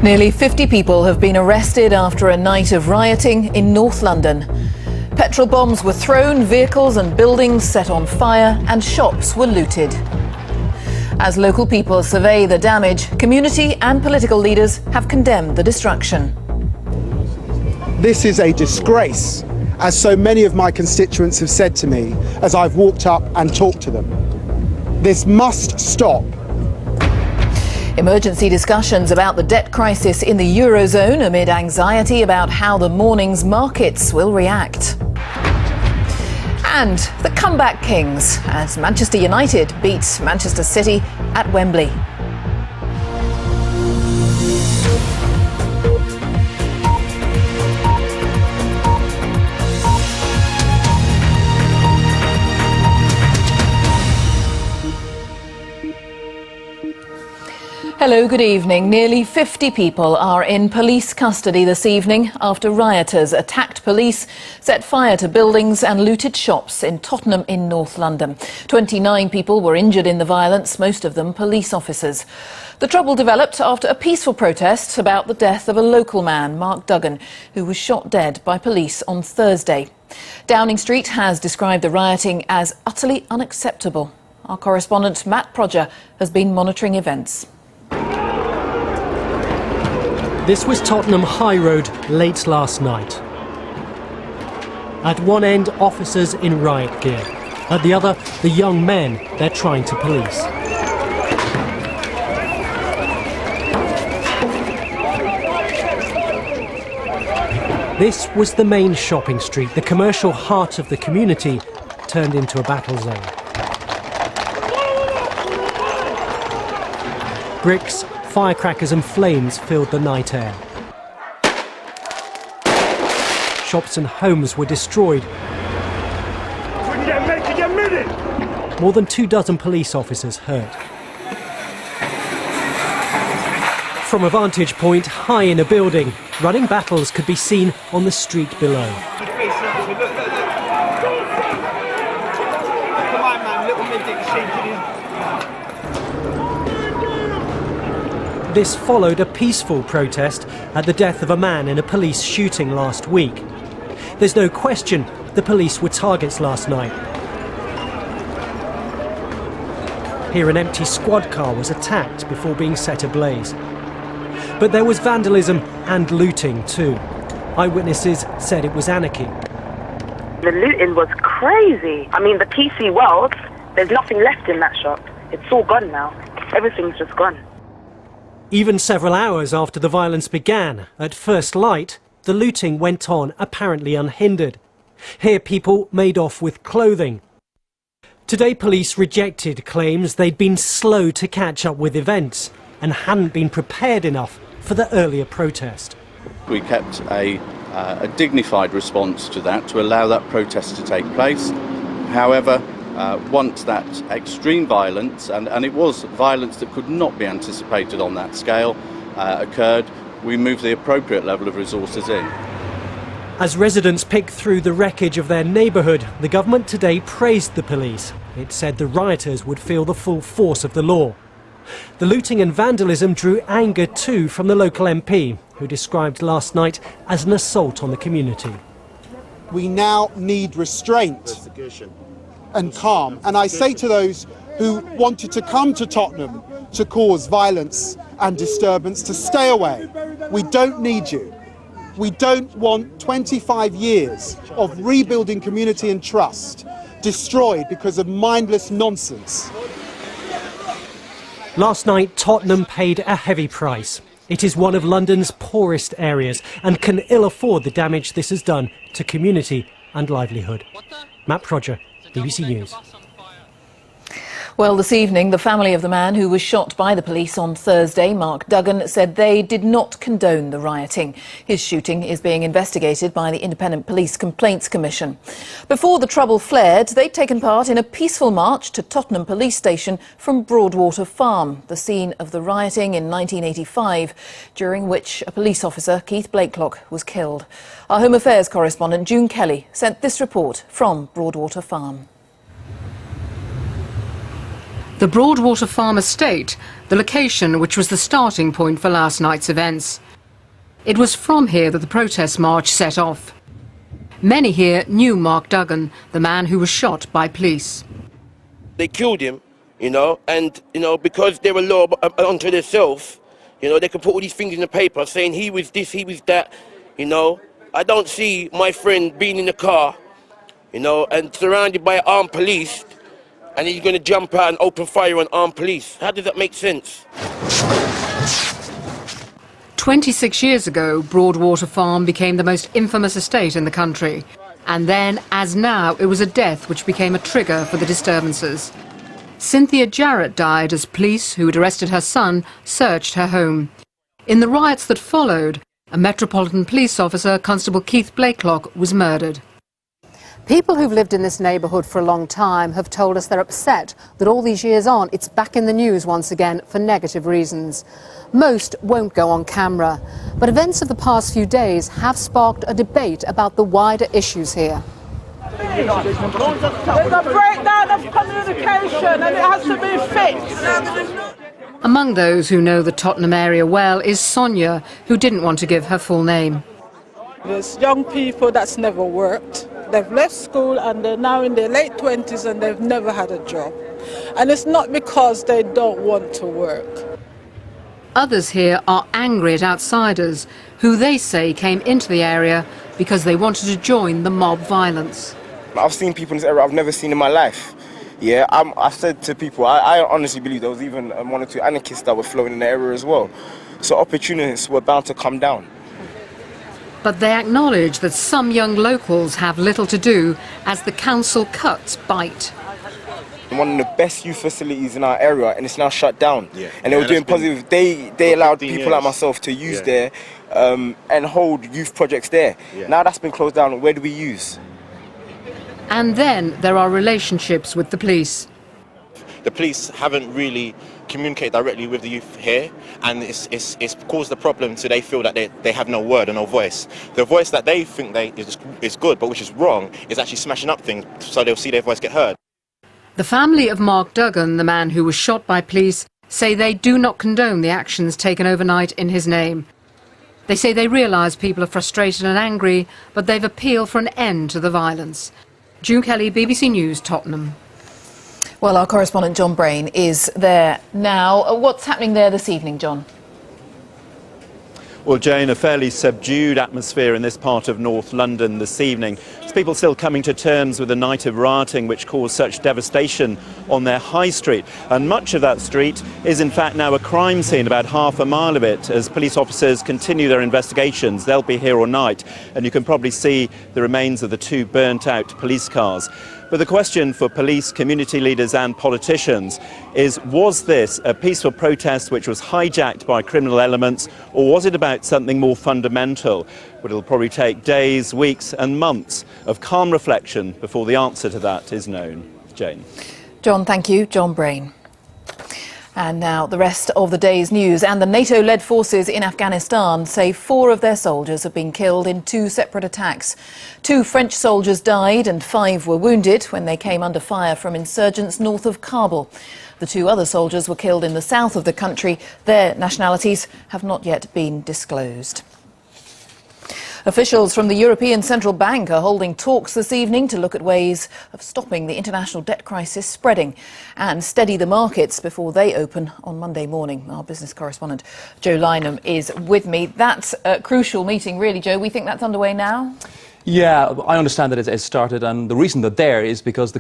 Nearly 50 people have been arrested after a night of rioting in North London. Petrol bombs were thrown, vehicles and buildings set on fire, and shops were looted. As local people survey the damage, community and political leaders have condemned the destruction. This is a disgrace, as so many of my constituents have said to me as I've walked up and talked to them. This must stop. Emergency discussions about the debt crisis in the Eurozone amid anxiety about how the morning's markets will react. And the comeback kings as Manchester United beats Manchester City at Wembley. Hello, good evening. Nearly 50 people are in police custody this evening after rioters attacked police, set fire to buildings and looted shops in Tottenham in North London. 29 people were injured in the violence, most of them police officers. The trouble developed after a peaceful protest about the death of a local man, Mark Duggan, who was shot dead by police on Thursday. Downing Street has described the rioting as utterly unacceptable. Our correspondent Matt Prodger has been monitoring events. This was Tottenham High Road late last night. At one end, officers in riot gear. At the other, the young men they're trying to police. This was the main shopping street, the commercial heart of the community, turned into a battle zone. Bricks, firecrackers and flames filled the night air. Shops and homes were destroyed. More than 24 police officers hurt. From a vantage point high in a building, running battles could be seen on the street below. This followed a peaceful protest at the death of a man in a police shooting last week. There's no question the police were targets last night. Here an empty squad car was attacked before being set ablaze. But there was vandalism and looting too. Eyewitnesses said it was anarchy. The looting was crazy. I mean, the PC world, there's nothing left in that shop. It's all gone now. Everything's just gone. Even several hours after the violence began, at first light, the looting went on apparently unhindered. Here people made off with clothing. Today police rejected claims they'd been slow to catch up with events and hadn't been prepared enough for the earlier protest. We kept a dignified response to that to allow that protest to take place. However, once that extreme violence, and it was violence that could not be anticipated on that scale, occurred, we moved the appropriate level of resources in. As residents picked through the wreckage of their neighbourhood, the government today praised the police. It said the rioters would feel the full force of the law. The looting and vandalism drew anger too from the local MP, who described last night as an assault on the community. We now need restraint and calm. And I say to those who wanted to come to Tottenham to cause violence and disturbance to stay away. We don't need you. We don't want 25 years of rebuilding community and trust destroyed because of mindless nonsense. Last night, Tottenham paid a heavy price. It is one of London's poorest areas and can ill afford the damage this has done to community and livelihood. Matt Prodger, BBC News. Well, this evening, the family of the man who was shot by the police on Thursday, Mark Duggan, said they did not condone the rioting. His shooting is being investigated by the Independent Police Complaints Commission. Before the trouble flared, they'd taken part in a peaceful march to Tottenham Police Station from Broadwater Farm, the scene of the rioting in 1985, during which a police officer, Keith Blakelock, was killed. Our Home Affairs correspondent, June Kelly, sent this report from Broadwater Farm. The Broadwater Farm Estate, the location which was the starting point for last night's events. It was from here that the protest march set off. Many here knew Mark Duggan, the man who was shot by police. They killed him, and, because they were law unto themselves, they could put all these things in the paper saying he was this, he was that, I don't see my friend being in the car, and surrounded by armed police, and he's going to jump out and open fire on armed police. How does that make sense? 26 years ago, Broadwater Farm became the most infamous estate in the country. And then, as now, it was a death which became a trigger for the disturbances. Cynthia Jarrett died as police, who had arrested her son, searched her home. In the riots that followed, a Metropolitan Police officer, Constable Keith Blakelock, was murdered. People who've lived in this neighbourhood for a long time have told us they're upset that all these years on, it's back in the news once again for negative reasons. Most won't go on camera, but events of the past few days have sparked a debate about the wider issues here. There's a breakdown of communication and it has to be fixed. Among those who know the Tottenham area well is Sonia, who didn't want to give her full name. There's young people that's never worked. They've left school and they're now in their late 20s and they've never had a job. And it's not because they don't want to work. Others here are angry at outsiders, who they say came into the area because they wanted to join the mob violence. I've seen people in this area I've never seen in my life. Yeah, I've said to people, I honestly believe there was even one or two anarchists that were flowing in the area as well. So opportunities were bound to come down. But they acknowledge that some young locals have little to do as the council cuts bite. One of the best youth facilities in our area, and it's now shut down. Yeah. And they were doing positive. They allowed people like myself to use there and hold youth projects there. Yeah. Now that's been closed down. Where do we use? And then there are relationships with the police. The police haven't really communicated directly with the youth here, and it's caused the problem, so they feel that they have no word and no voice. The voice that they think is good, but which is wrong, is actually smashing up things, so they'll see their voice get heard. The family of Mark Duggan, the man who was shot by police, say they do not condone the actions taken overnight in his name. They say they realise people are frustrated and angry, but they've appealed for an end to the violence. June Kelly, BBC News, Tottenham. Well, our correspondent John Brain is there now. What's happening there this evening, John? Well, Jane, a fairly subdued atmosphere in this part of North London this evening. It's people still coming to terms with the night of rioting which caused such devastation on their high street. And much of that street is in fact now a crime scene, about half a mile of it, as police officers continue their investigations. They'll be here all night, and you can probably see the remains of the two burnt-out police cars. But the question for police, community leaders and politicians is, was this a peaceful protest which was hijacked by criminal elements, or was it about something more fundamental? But it'll probably take days, weeks and months of calm reflection before the answer to that is known. Jane. John, thank you. John Brain. And now the rest of the day's news. And the NATO-led forces in Afghanistan say 4 of their soldiers have been killed in 2 separate attacks. 2 French soldiers died and 5 were wounded when they came under fire from insurgents north of Kabul. The 2 other soldiers were killed in the south of the country. Their nationalities have not yet been disclosed. Officials from the European Central Bank are holding talks this evening to look at ways of stopping the international debt crisis spreading and steady the markets before they open on Monday morning. Our business correspondent Joe Lynham is with me. That's a crucial meeting, really, Joe. We think that's underway now? Yeah, I understand that it has started, and the reason they're there is because the